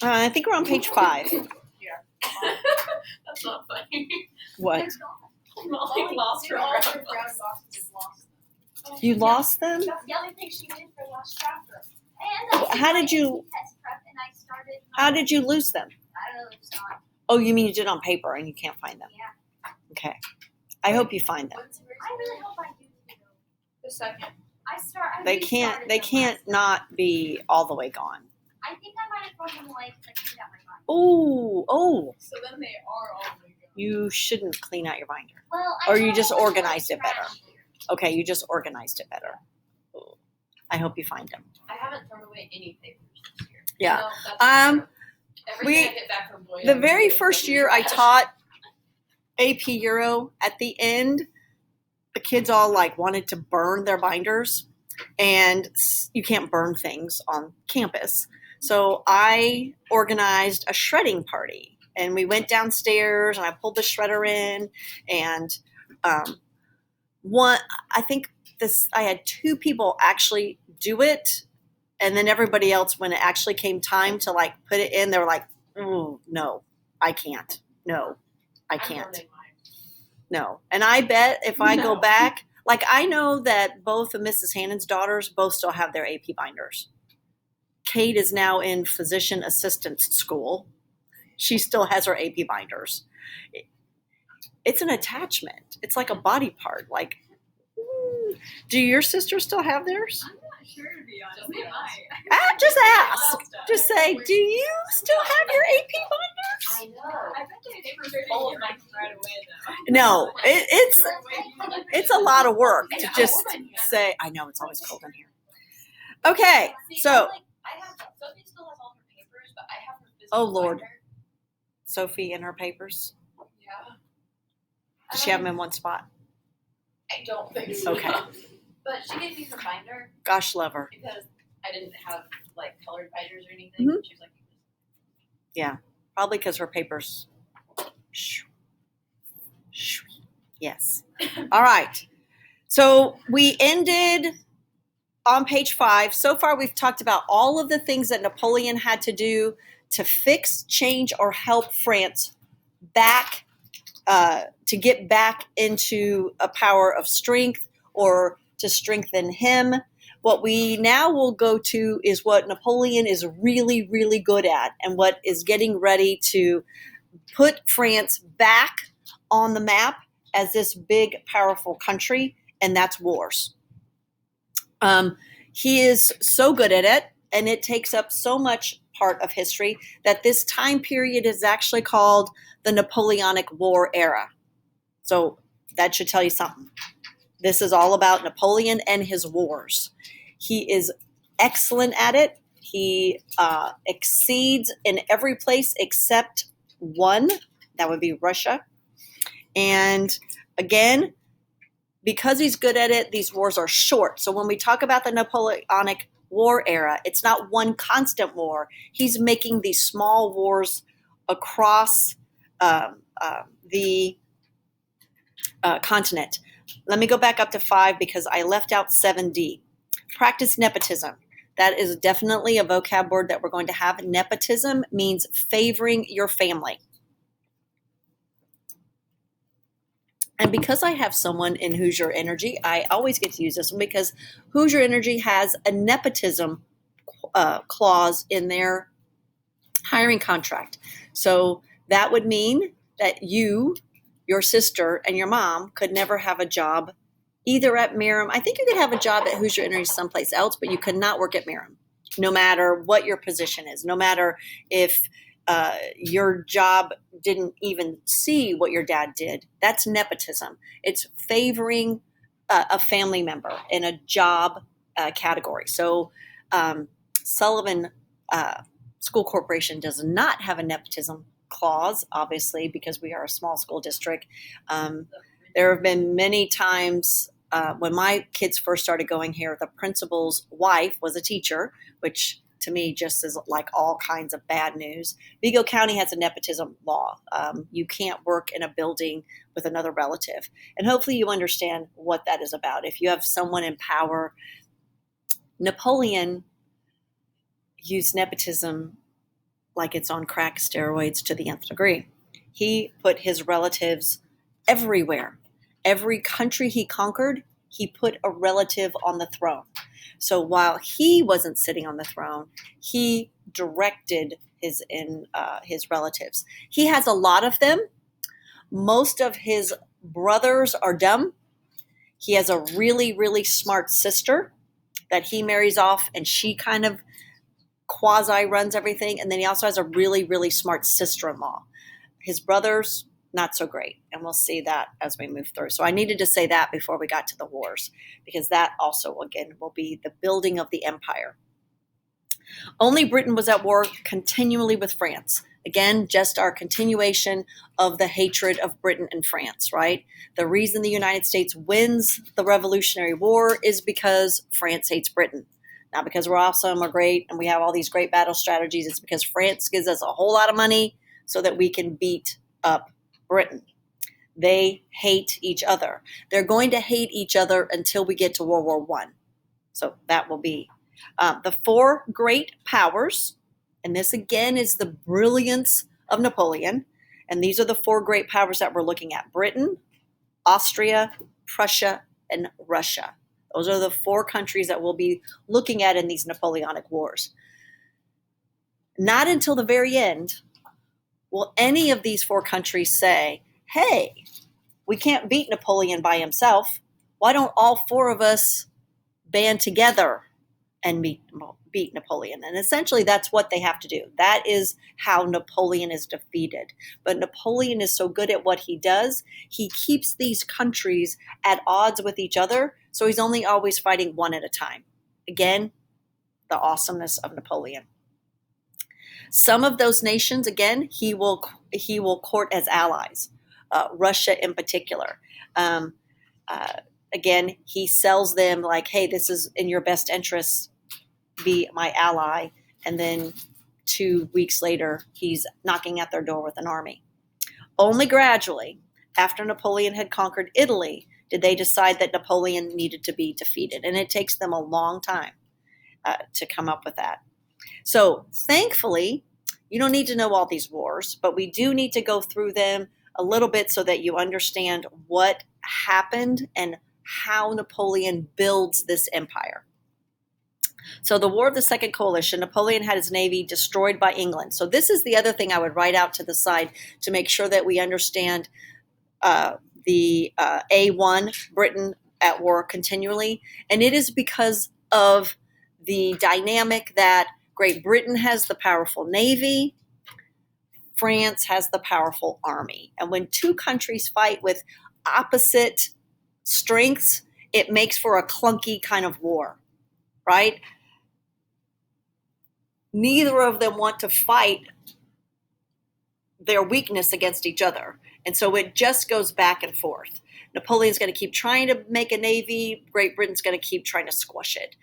I think we're on page 5. Yeah. That's not funny. What? Molly lost her All brown her brown box. boxes lost. You lost them? That's the other thing she did for last chapter. And How did you- test prep and I started How did you lose them? I don't know, it's not. Oh, you mean you did it on paper and you can't find them? Yeah. Okay. I hope you find them. What's the I really hope I do though. The second. I They restarted they them can't last night. not be all the way gone. I think I might have thrown them away because I cleaned out my mind. Oh, So then they are all the way gone. you shouldn't clean out your binder. Well, Or I you know just it was organized it better. trash here. Okay, you just organized it better. I hope you find them. I haven't thrown away any papers this year. Yeah. No, that's Um, true. Every we- day I get back from Boyle, The very I'm first like, year I trash. taught AP Euro, at the end, the kids all like wanted to burn their binders, and you can't burn things on campus. So I organized a shredding party, and we went downstairs, and I pulled the shredder in, and I had 2 people actually do it, and then everybody else, when it actually came time to like put it in, they were like, no, I can't. No, I I'm can't. burning mine. No. And I bet if I go No. back, like I know that both of Mrs. Hannon's daughters both still have their AP binders. Kate is now in physician assistant school. She still has her AP binders. It's an attachment. It's like a body part. Like, do your sisters still have theirs? I'm not sure to be honest. Just They ask. might. Just ask. Just say, do you still have your AP binders? I know. I bet they were very All of good mine right away though. No, it's a lot of work to It's just cold in here. say, I know it's always cold in here. Okay, so I have Sophie still has all her papers, but I have her physical Oh, Lord. binder. Sophie and her papers. Yeah. Does she have them in one spot? I don't think so. Okay. But she gave me her binder Gosh, love her. because I didn't have like colored binders or anything. Mhm. She was like, Probably because her papers. Shoo. Shoo. Yes. All right. So we ended on page 5. So far, we've talked about all of the things that Napoleon had to do to fix, change, or help France back, to get back into a power of strength or to strengthen him. What we now will go to is what Napoleon is really, really good at and what is getting ready to put France back on the map as this big, powerful country, and that's wars. He is so good at it, and it takes up so much part of history that this time period is actually called the Napoleonic War era. So that should tell you something. This is all about Napoleon and his wars. He is excellent at it. He exceeds in every place except one. That would be Russia. And again, because he's good at it, these wars are short. So when we talk about the Napoleonic War era, it's not one constant war. He's making these small wars across the continent. Let me go back up to 5 because I left out 7D. Practice nepotism. That is definitely a vocab word that we're going to have. Nepotism means favoring your family. And because I have someone in Hoosier Energy, I always get to use this one because Hoosier Energy has a nepotism clause in their hiring contract. So that would mean that you, your sister, and your mom could never have a job either at Miram. I think you could have a job at Hoosier Energy someplace else, but you could not work at Miram, no matter what your position is, no matter if your job didn't even see what your dad did. That's nepotism. It's favoring a family member in a job category. So Sullivan School Corporation does not have a nepotism clause, obviously, because we are a small school district. There have been many times when my kids first started going here, the principal's wife was a teacher, which to me just is like all kinds of bad news. Vigo County has a nepotism law. You can't work in a building with another relative. And hopefully you understand what that is about. If you have someone in power, Napoleon used nepotism like it's on crack steroids to the nth degree. He put his relatives everywhere. Every country he conquered, he put a relative on the throne. So while he wasn't sitting on the throne, he directed his relatives. He has a lot of them. Most of his brothers are dumb. He has a really, really smart sister that he marries off, and she kind of quasi runs everything. And then he also has a really, really smart sister-in-law. His brothers, not so great. And we'll see that as we move through. So I needed to say that before we got to the wars, because that also, again, will be the building of the empire. Only Britain was at war continually with France. Again, just our continuation of the hatred of Britain and France, right? The reason the United States wins the Revolutionary War is because France hates Britain. Not because we're awesome or great and we have all these great battle strategies. It's because France gives us a whole lot of money so that we can beat up Britain. They hate each other. They're going to hate each other until we get to World War I. So that will be the four great powers. And this again is the brilliance of Napoleon. And these are the four great powers that we're looking at: Britain, Austria, Prussia, and Russia. Those are the four countries that we'll be looking at in these Napoleonic Wars. Not until the very end will any of these four countries say, hey, we can't beat Napoleon by himself. Why don't all four of us band together and beat Napoleon? And essentially that's what they have to do. That is how Napoleon is defeated. But Napoleon is so good at what he does, he keeps these countries at odds with each other, so he's only always fighting one at a time. Again, the awesomeness of Napoleon. Some of those nations, again, he will court as allies. Russia in particular. Again, he sells them like, hey, this is in your best interest, be my ally. And then 2 weeks later, he's knocking at their door with an army. Only gradually, after Napoleon had conquered Italy, did they decide that Napoleon needed to be defeated. And it takes them a long time to come up with that. So thankfully, you don't need to know all these wars, but we do need to go through them a little bit so that you understand what happened and how Napoleon builds this empire. So the War of the Second Coalition, Napoleon had his navy destroyed by England. So this is the other thing I would write out to the side to make sure that we understand the A1, Britain at war continually. And it is because of the dynamic that Great Britain has the powerful navy, France has the powerful army. And when two countries fight with opposite strengths, it makes for a clunky kind of war, right? Neither of them want to fight their weakness against each other. And so it just goes back and forth. Napoleon's going to keep trying to make a navy. Great Britain's going to keep trying to squash it.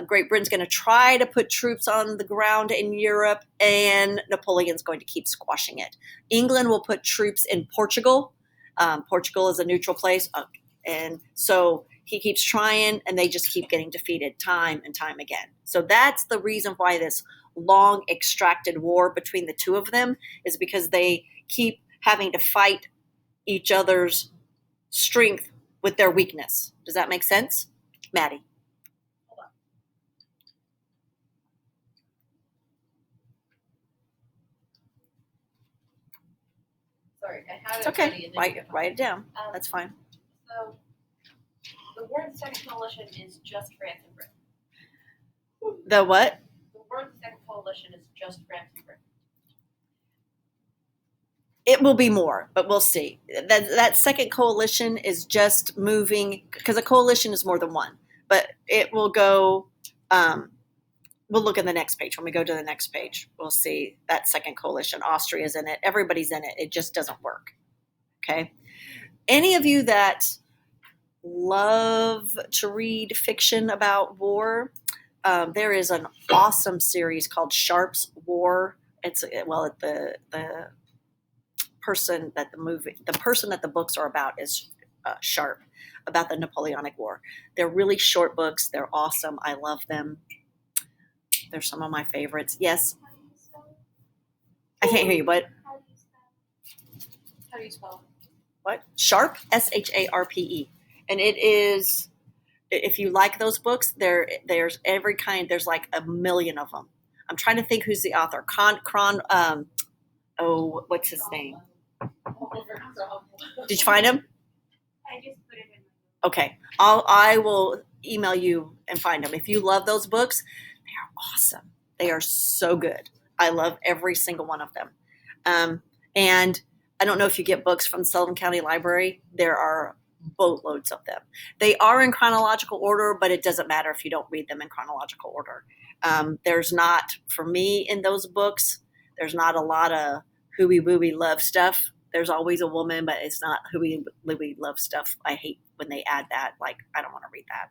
Great Britain's going to try to put troops on the ground in Europe, and Napoleon's going to keep squashing it. England will put troops in Portugal. Portugal is a neutral place. And so he keeps trying, and they just keep getting defeated time and time again. So that's the reason why this long extracted war between the two of them is because they keep having to fight each other's strength with their weakness. Does that make sense? Maddie? Sorry, I have It's it okay. ready and then Write it down. That's fine. So, the War of the Second Coalition is just France and Britain. The what? The War of the Second Coalition is just France and Britain. It will be more, but we'll see. That second coalition is just moving, because a coalition is more than one. But it will go, we'll look at the next page. When we go to the next page, we'll see that second coalition. Austria's in it. Everybody's in it. It just doesn't work. Okay? Any of you that love to read fiction about war, there is an awesome series called Sharpe's War. It's, well, the person that the books are about is Sharpe, about the Napoleonic War. They're really short books. They're awesome. I love them. They're some of my favorites. Yes. I can't hear you. What? How do you spell? How do you spell? What? Sharp, Sharpe. And it is, if you like those books, there's every kind, there's like a million of them. I'm trying to think who's the author. What's his name? Did you find him? I just put it in my Okay. I will email you and find them. If you love those books, they are awesome. They are so good. I love every single one of them. And I don't know if you get books from Sullivan County Library. There are boatloads of them. They are in chronological order, but it doesn't matter if you don't read them in chronological order. There's not, for me in those books, there's not a lot of hooey-wooey love stuff. There's always a woman, but it's not hooey-wooey love stuff. I hate when they add that. Like, I don't want to read that.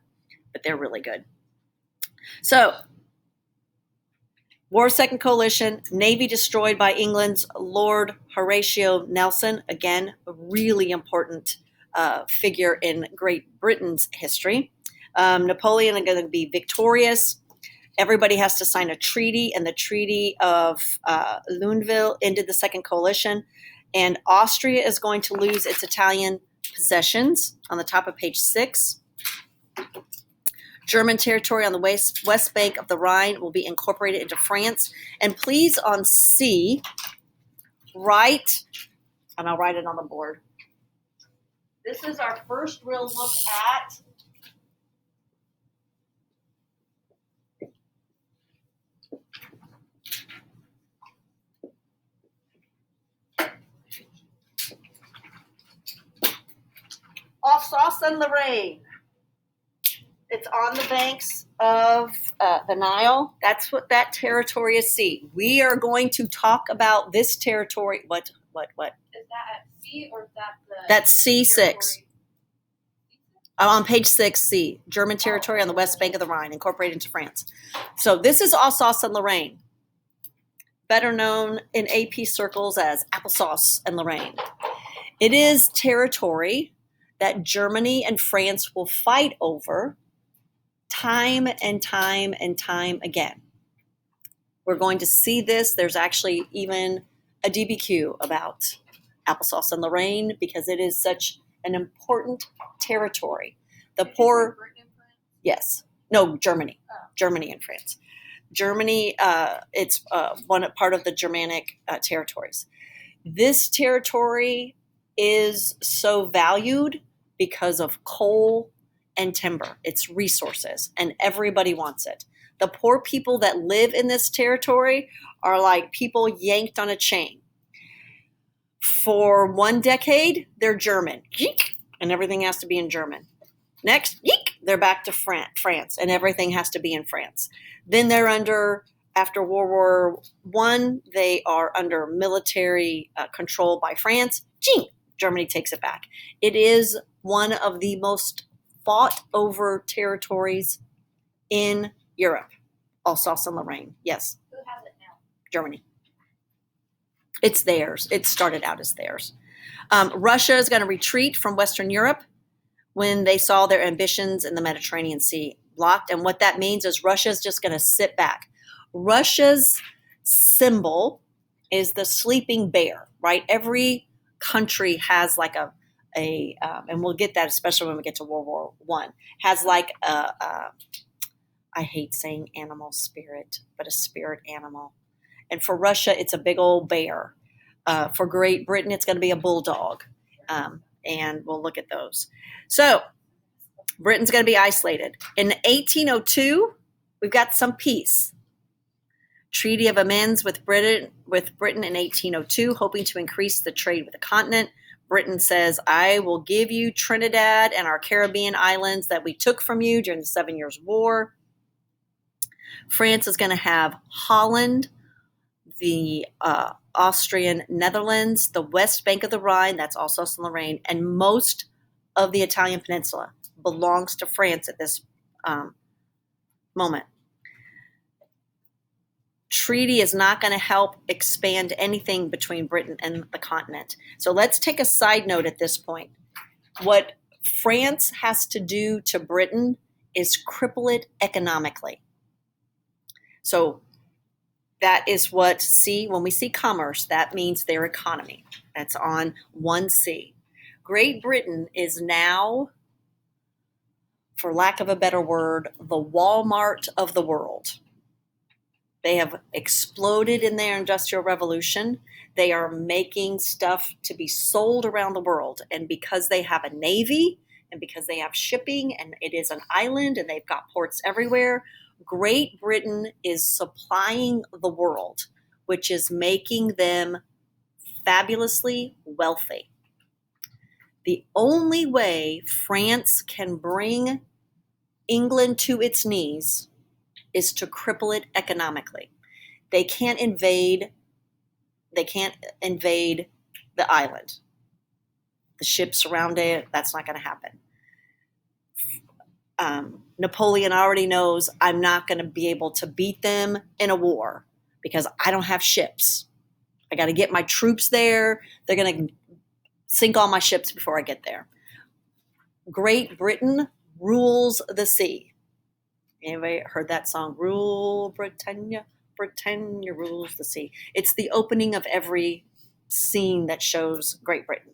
But they're really good. So, War Second Coalition, Navy destroyed by England's Lord Horatio Nelson. Again, a really important figure in Great Britain's history. Napoleon is going to be victorious. Everybody has to sign a treaty, and the Treaty of Luneville ended the Second Coalition. And Austria is going to lose its Italian possessions on the top of page 6. German territory on the west bank of the Rhine will be incorporated into France. And please, on C, write, and I'll write it on the board. This is our first real look at Alsace-Lorraine. It's on the banks of the Nile. That's what that territory is. C. We are going to talk about this territory. What? Is that at C or is that the? That's C6. territory? On page 6, C. German territory on the west bank of the Rhine, incorporated into France. So this is Alsace-Lorraine, better known in AP circles as applesauce and Lorraine. It is territory that Germany and France will fight over time and time and time again. We're going to see this. There's actually even a DBQ about applesauce and Lorraine because it is such an important territory. The Did you say poor, Britain and France? yes, no, Germany, Oh. Germany and France. Germany, it's part of the Germanic territories. This territory is so valued because of coal and timber. It's resources, and everybody wants it. The poor people that live in this territory are like people yanked on a chain. For one decade, they're German, and everything has to be in German. Next, they're back to France, and everything has to be in France. Then they're after World War I, they are under military control by France. Germany takes it back. It is one of the most fought over territories in Europe. Alsace and Lorraine, yes. Who has it now? Germany. It's theirs. It started out as theirs. Russia is going to retreat from Western Europe when they saw their ambitions in the Mediterranean Sea blocked. And what that means is Russia is just going to sit back. Russia's symbol is the sleeping bear, right? Every country has like and we'll get that especially when we get to World War I, has like I hate saying animal spirit, but a spirit animal. And for Russia, it's a big old bear. For Great Britain, it's going to be a bulldog. And we'll look at those. So Britain's going to be isolated. In 1802, we've got some peace. Treaty of Amends with Britain in 1802, hoping to increase the trade with the continent. Britain says, I will give you Trinidad and our Caribbean islands that we took from you during the 7 Years' War. France is going to have Holland, the Austrian Netherlands, the west bank of the Rhine, that's Alsace-Lorraine, and most of the Italian peninsula belongs to France at this moment. Treaty is not going to help expand anything between Britain and the continent. So let's take a side note at this point. What France has to do to Britain is cripple it economically. So that is what when we see commerce, that means their economy. That's on 1C. Great Britain is now, for lack of a better word, the Walmart of the world. They have exploded in their industrial revolution. They are making stuff to be sold around the world. And because they have a navy and because they have shipping and it is an island and they've got ports everywhere, Great Britain is supplying the world, which is making them fabulously wealthy. The only way France can bring England to its knees is to cripple it economically. They can't invade the island. The ships surround it. That's not going to happen. Napoleon already knows I'm not going to be able to beat them in a war because I don't have ships. I got to get my troops there. They're going to sink all my ships before I get there. Great Britain rules the sea. Anybody heard that song? Rule Britannia, Britannia rules the sea. It's the opening of every scene that shows Great Britain.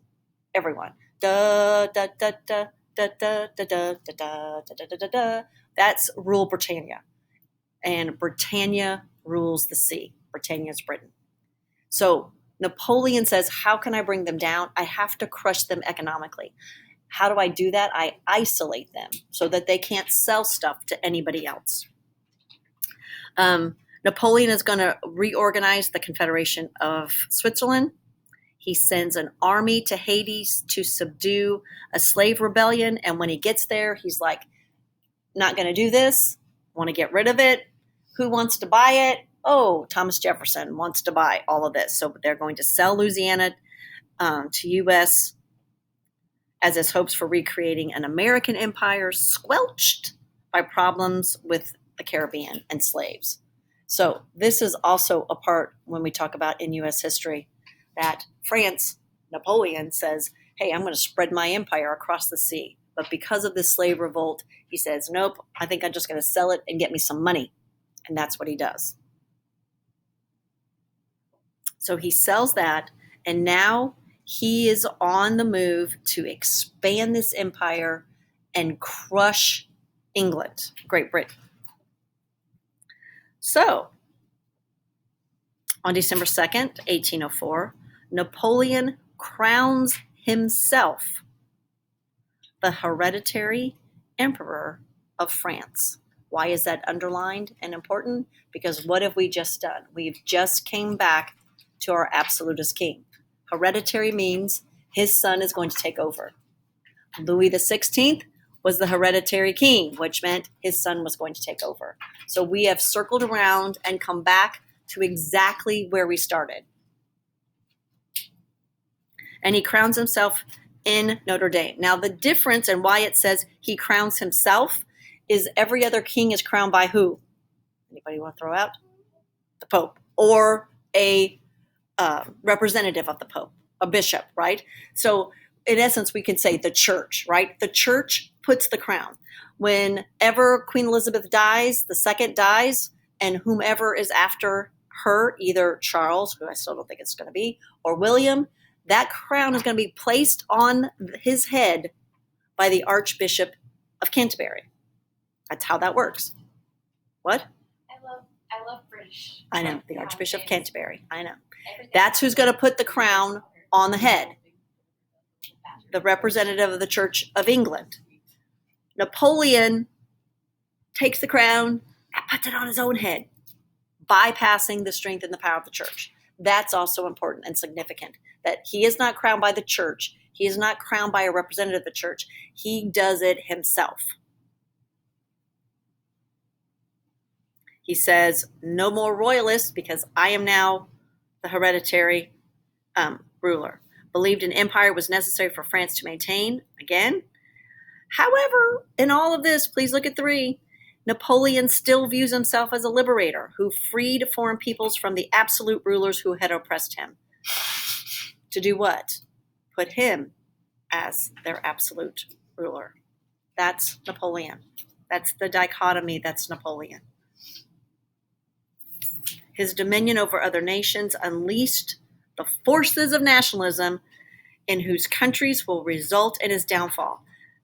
Everyone. Da da da da da da da da da da da da da. That's Rule Britannia. And Britannia rules the sea. Britannia is Britain. So Napoleon says, how can I bring them down? I have to crush them economically. How do I do that? I isolate them so that they can't sell stuff to anybody else. Napoleon is going to reorganize the Confederation of Switzerland. He sends an army to Hades to subdue a slave rebellion. And when he gets there, he's like, not going to do this. Want to get rid of it. Who wants to buy it? Oh, Thomas Jefferson wants to buy all of this. So they're going to sell Louisiana to U.S. as his hopes for recreating an American empire squelched by problems with the Caribbean and slaves. So this is also a part when we talk about in U.S. history that France, Napoleon says, hey, I'm going to spread my empire across the sea. But because of this slave revolt, he says, nope, I think I'm just going to sell it and get me some money. And that's what he does. So he sells that, and now he is on the move to expand this empire and crush England, Great Britain. So, on December 2nd, 1804, Napoleon crowns himself the hereditary emperor of France. Why is that underlined and important? Because what have we just done? We've just came back to our absolutist king. Hereditary means his son is going to take over. Louis XVI was the hereditary king, which meant his son was going to take over. So we have circled around and come back to exactly where we started. And he crowns himself in Notre Dame. Now, the difference and why it says he crowns himself is every other king is crowned by who? Anybody want to throw out? The Pope or a representative of the Pope, a bishop, right? So in essence, we can say the church, right? The church puts the crown. Whenever Queen Elizabeth dies, the second dies, and whomever is after her, either Charles, who I still don't think it's going to be, or William, that crown is going to be placed on his head by the Archbishop of Canterbury. That's how that works. What? I love British. I know, the Archbishop of Canterbury. I know. Everything. That's who's going to put the crown on the head. The representative of the Church of England. Napoleon takes the crown and puts it on his own head, bypassing the strength and the power of the church. That's also important and significant, that he is not crowned by the church. He is not crowned by a representative of the church. He does it himself. He says, no more royalists because I am now the hereditary ruler. Believed an empire was necessary for France to maintain. Again. However, in all of this, please look at 3. Napoleon still views himself as a liberator who freed foreign peoples from the absolute rulers who had oppressed him. To do what? Put him as their absolute ruler. That's Napoleon. That's the dichotomy. That's Napoleon. His dominion over other nations unleashed the forces of nationalism in whose countries will result in his downfall.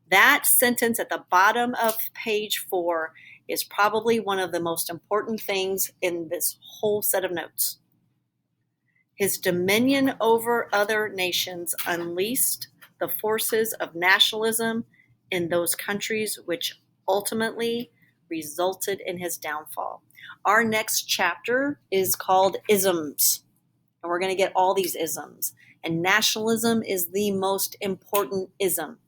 That sentence at the bottom of page 4 is probably one of the most important things in this whole set of notes. His dominion over other nations unleashed the forces of nationalism in those countries, which ultimately resulted in his downfall. Our next chapter is called Isms, and we're going to get all these isms. And nationalism is the most important ism.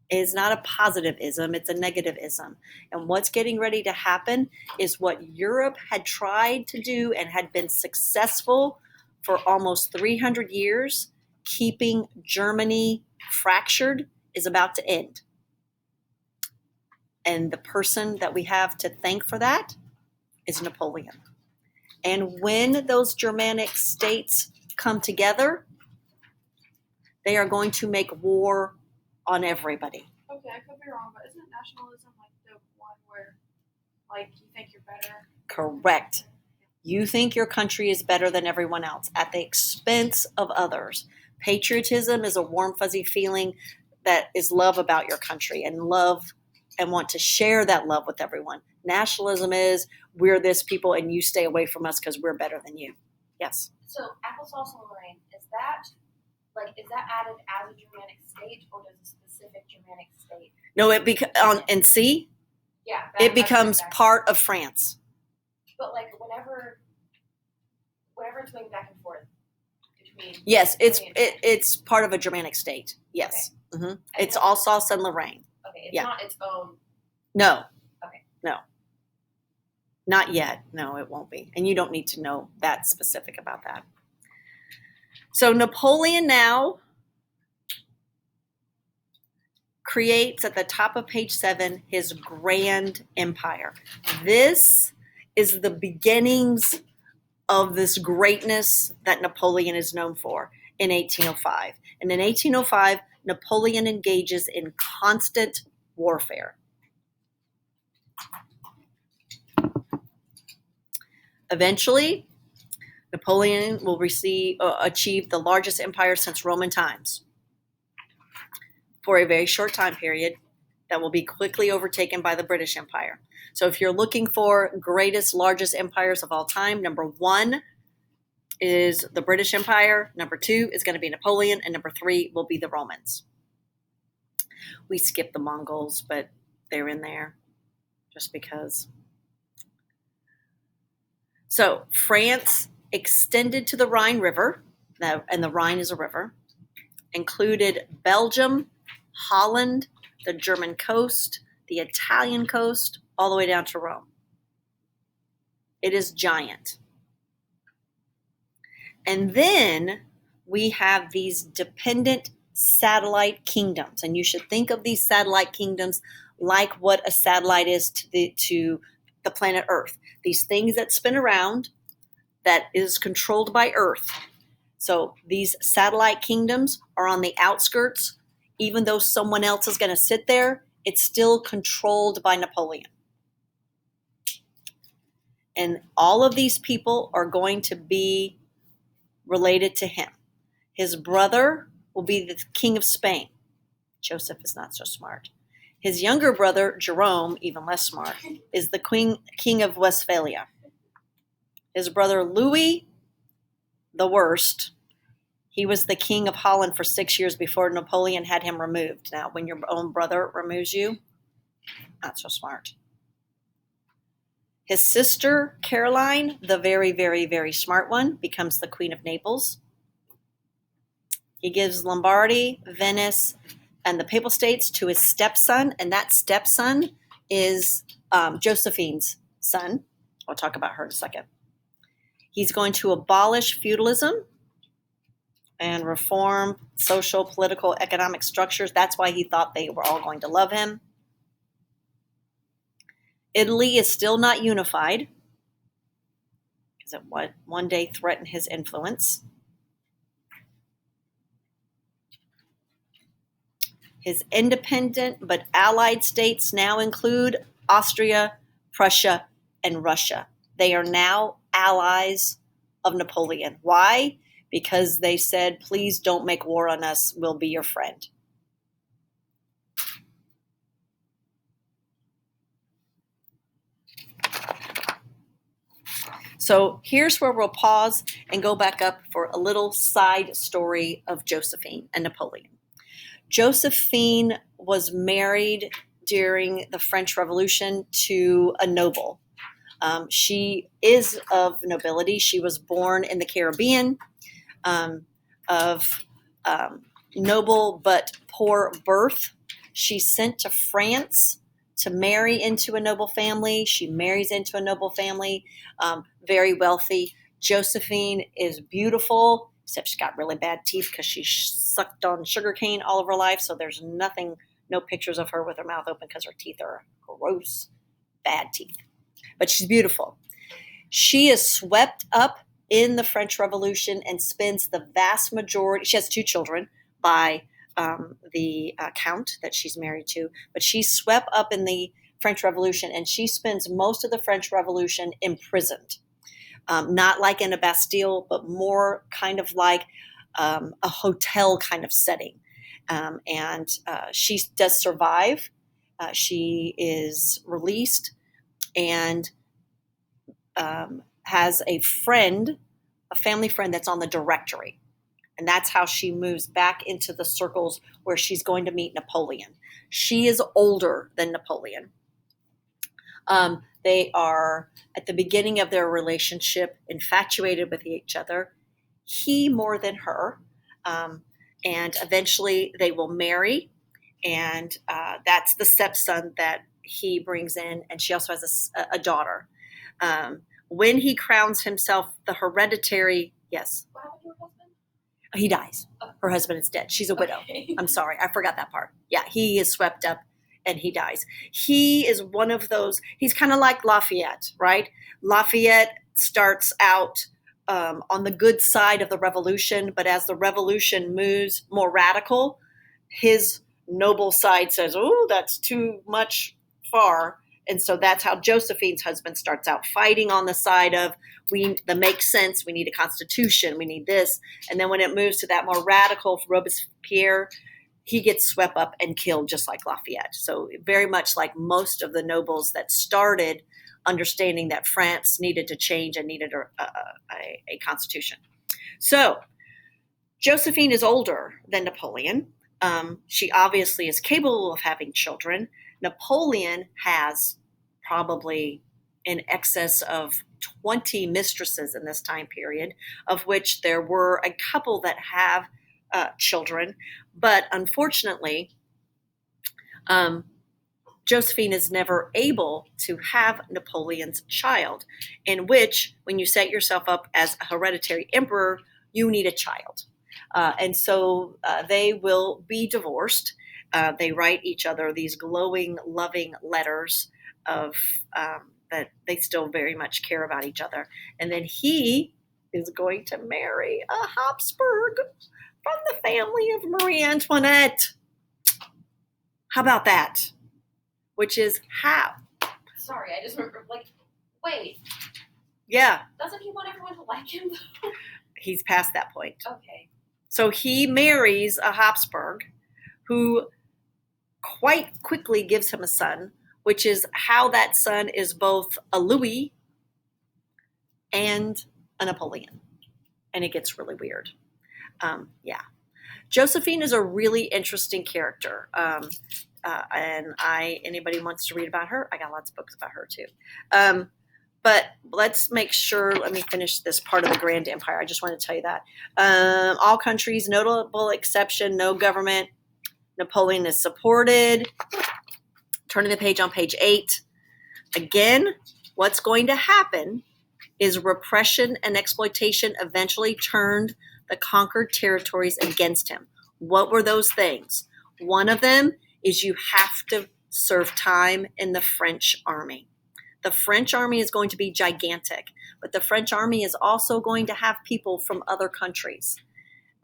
It is not a positive ism, it's a negative ism. And what's getting ready to happen is what Europe had tried to do and had been successful for almost 300 years, keeping Germany fractured, is about to end. And the person that we have to thank for that is Napoleon. And when those Germanic states come together, they are going to make war on everybody. Okay, I could be wrong, but isn't nationalism like the one where, like, you think you're better? Correct. You think your country is better than everyone else at the expense of others. Patriotism is a warm, fuzzy feeling that is love about your country and love and want to share that love with everyone. Nationalism is we're this people and you stay away from us because we're better than you. Yes. So applesauce and Lorraine, is that added as a Germanic state, or does a specific Germanic state? No, and see, Yeah. it becomes part of France. But like whenever it's going back and forth between. Yes, it's Germany and France. it's part of a Germanic state. Yes. Okay. It's Alsace and Lorraine. Okay, it's yeah. not its own. No. Okay. No. Not yet. No, it won't be. And you don't need to know that specific about that. So Napoleon now creates at the top of page 7 his grand empire. This is the beginnings of this greatness that Napoleon is known for in 1805. And in 1805, Napoleon engages in constant warfare. Eventually, Napoleon will achieve the largest empire since Roman times for a very short time period that will be quickly overtaken by the British Empire. So if you're looking for greatest, largest empires of all time, number 1 is the British Empire, number 2 is going to be Napoleon, and number 3 will be the Romans. We skip the Mongols, but they're in there just because. So France extended to the Rhine River, and the Rhine is a river, included Belgium, Holland, the German coast, the Italian coast, all the way down to Rome. It is giant. And then we have these dependent satellite kingdoms, and you should think of these satellite kingdoms like what a satellite is to the planet Earth. These things that spin around that is controlled by Earth. So these satellite kingdoms are on the outskirts. Even though someone else is going to sit there, it's still controlled by Napoleon. And all of these people are going to be related to him. His brother will be the king of Spain. Joseph is not so smart. His younger brother, Jerome, even less smart, is the king of Westphalia. His brother, Louis, the worst, he was the king of Holland for 6 years before Napoleon had him removed. Now, when your own brother removes you, not so smart. His sister, Caroline, the very, very, very smart one, becomes the Queen of Naples. He gives Lombardy, Venice, and the Papal States to his stepson, and that stepson is Josephine's son. I'll talk about her in a second. He's going to abolish feudalism and reform social, political, economic structures. That's why he thought they were all going to love him. Italy is still not unified because it would one day threaten his influence. His independent but allied states now include Austria, Prussia, and Russia. They are now allies of Napoleon. Why? Because they said, please don't make war on us. We'll be your friend. So here's where we'll pause and go back up for a little side story of Josephine and Napoleon. Josephine was married during the French Revolution to a noble. She is of nobility. She was born in the Caribbean, of noble but poor birth. She's sent to France to marry into a noble family. She marries into a noble family, very wealthy. Josephine is beautiful, except she's got really bad teeth because she sucked on sugarcane all of her life. So there's nothing, no pictures of her with her mouth open because her teeth are gross, bad teeth. But she's beautiful. She is swept up in the French Revolution and spends the vast majority, she has 2 children by the count that she's married to, but she's swept up in the French Revolution and she spends most of the French Revolution imprisoned. Not like in a Bastille, but more kind of like a hotel kind of setting. And she does survive. She is released and has a friend, a family friend that's on the Directory. And that's how she moves back into the circles where she's going to meet Napoleon. She is older than Napoleon. They are, at the beginning of their relationship, infatuated with each other. He more than her. And eventually they will marry. And that's the stepson that he brings in. And she also has a daughter. When he crowns himself the hereditary, yes. What happened to her husband? He dies. Her husband is dead. She's a widow. Okay. I'm sorry. I forgot that part. Yeah, he is swept up and he dies. He is one of those, he's kind of like Lafayette, right? Lafayette starts out on the good side of the revolution, but as the revolution moves more radical, his noble side says, oh, that's too much far. And so that's how Josephine's husband starts out, fighting on the side of that makes sense. We need a constitution. We need this. And then when it moves to that more radical Robespierre, he gets swept up and killed just like Lafayette. So very much like most of the nobles that started understanding that France needed to change and needed a constitution. So Josephine is older than Napoleon. She obviously is capable of having children. Napoleon has probably in excess of 20 mistresses in this time period, of which there were a couple that have children. But unfortunately, Josephine is never able to have Napoleon's child, in which when you set yourself up as a hereditary emperor, you need a child. And so they will be divorced. They write each other these glowing, loving letters of that they still very much care about each other. And then he is going to marry a Habsburg from the family of Marie Antoinette. How about that? Which is how? Sorry, I just remember, wait, Yeah, doesn't he want everyone to like him? he's past that point. Okay. So he marries a Habsburg who quite quickly gives him a son, which is how that son is both a Louis and a Napoleon. And it gets really weird. Yeah. Josephine is a really interesting character. And anybody wants to read about her, I got lots of books about her too. But let's make sure, let me finish this part of the Grand Empire. I just want to tell you that. All countries, notable exception, no government. Napoleon is supported. Turning the page on page 8. Again, what's going to happen is repression and exploitation eventually turned the conquered territories against him. What were those things? One of them is you have to serve time in the French army. The French army is going to be gigantic, but the French army is also going to have people from other countries,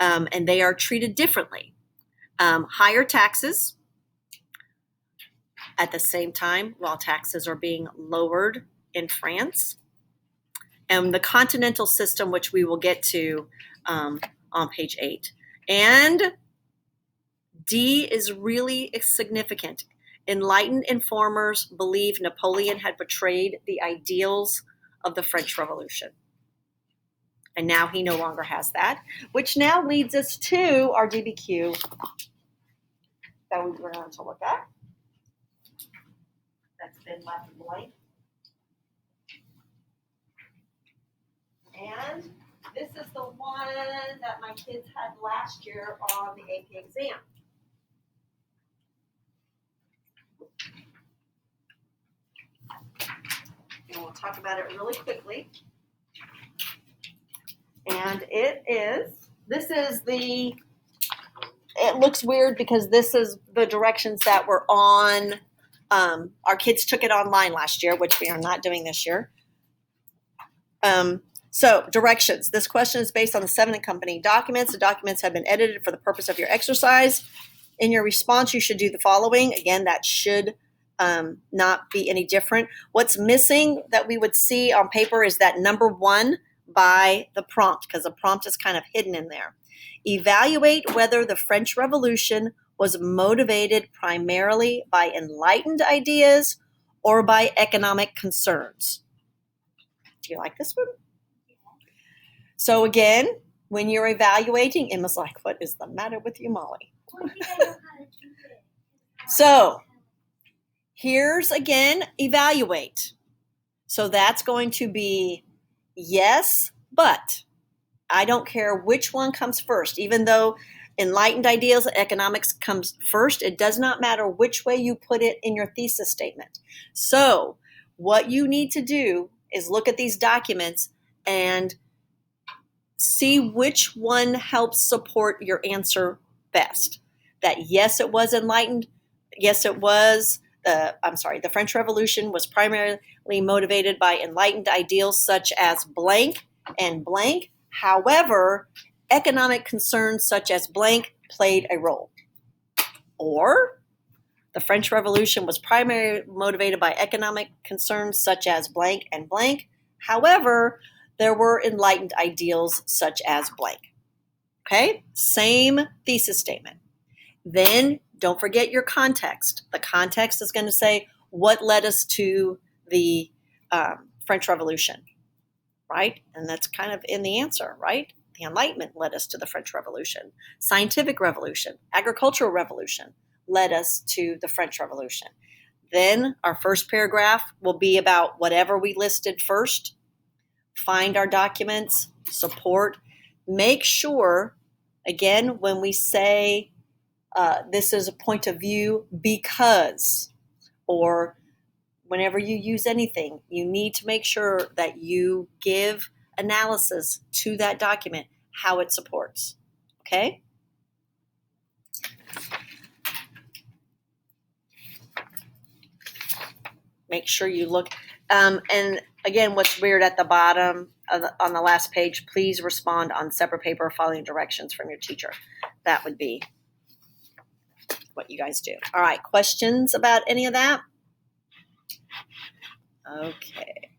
and they are treated differently. Higher taxes at the same time while taxes are being lowered in France. and the continental system, which we will get to on page 8. And D is really significant. Enlightened informers believe Napoleon had betrayed the ideals of the French Revolution. And now he no longer has that, which now leads us to our DBQ that we were going to look at. That's been left blank. And this is the one that my kids had last year on the AP exam. And we'll talk about it really quickly. And it looks weird because this is the directions that were on, our kids took it online last year, which we are not doing this year. So directions. This question is based on the 7 accompanying documents. The documents have been edited for the purpose of your exercise. In your response, you should do the following. Again, that should not be any different. What's missing that we would see on paper is that number 1 by the prompt, because the prompt is kind of hidden in there. Evaluate whether the French Revolution was motivated primarily by enlightened ideas or by economic concerns. Do you like this one? So again, when you're evaluating, Emma's like, what is the matter with you, Molly? So here's again, evaluate. So that's going to be yes, but I don't care which one comes first. Even though enlightened ideas and economics comes first, it does not matter which way you put it in your thesis statement. So what you need to do is look at these documents and see which one helps support your answer best. That yes, it was enlightened. Yes, it was. The French Revolution was primarily motivated by enlightened ideals such as blank and blank. However, economic concerns such as blank played a role. Or the French Revolution was primarily motivated by economic concerns such as blank and blank. However, there were enlightened ideals such as blank. Okay, same thesis statement. Then don't forget your context. The context is going to say what led us to the French Revolution, right? And that's kind of in the answer, right? The Enlightenment led us to the French Revolution. Scientific Revolution, Agricultural Revolution led us to the French Revolution. Then our first paragraph will be about whatever we listed first. Find our documents, support. Make sure, again, when we say this is a point of view because, or whenever you use anything, you need to make sure that you give analysis to that document, how it supports. Okay? Make sure you look. And again, what's weird at the bottom on the last page, please respond on separate paper following directions from your teacher. That would be what you guys do. All right, questions about any of that? Okay.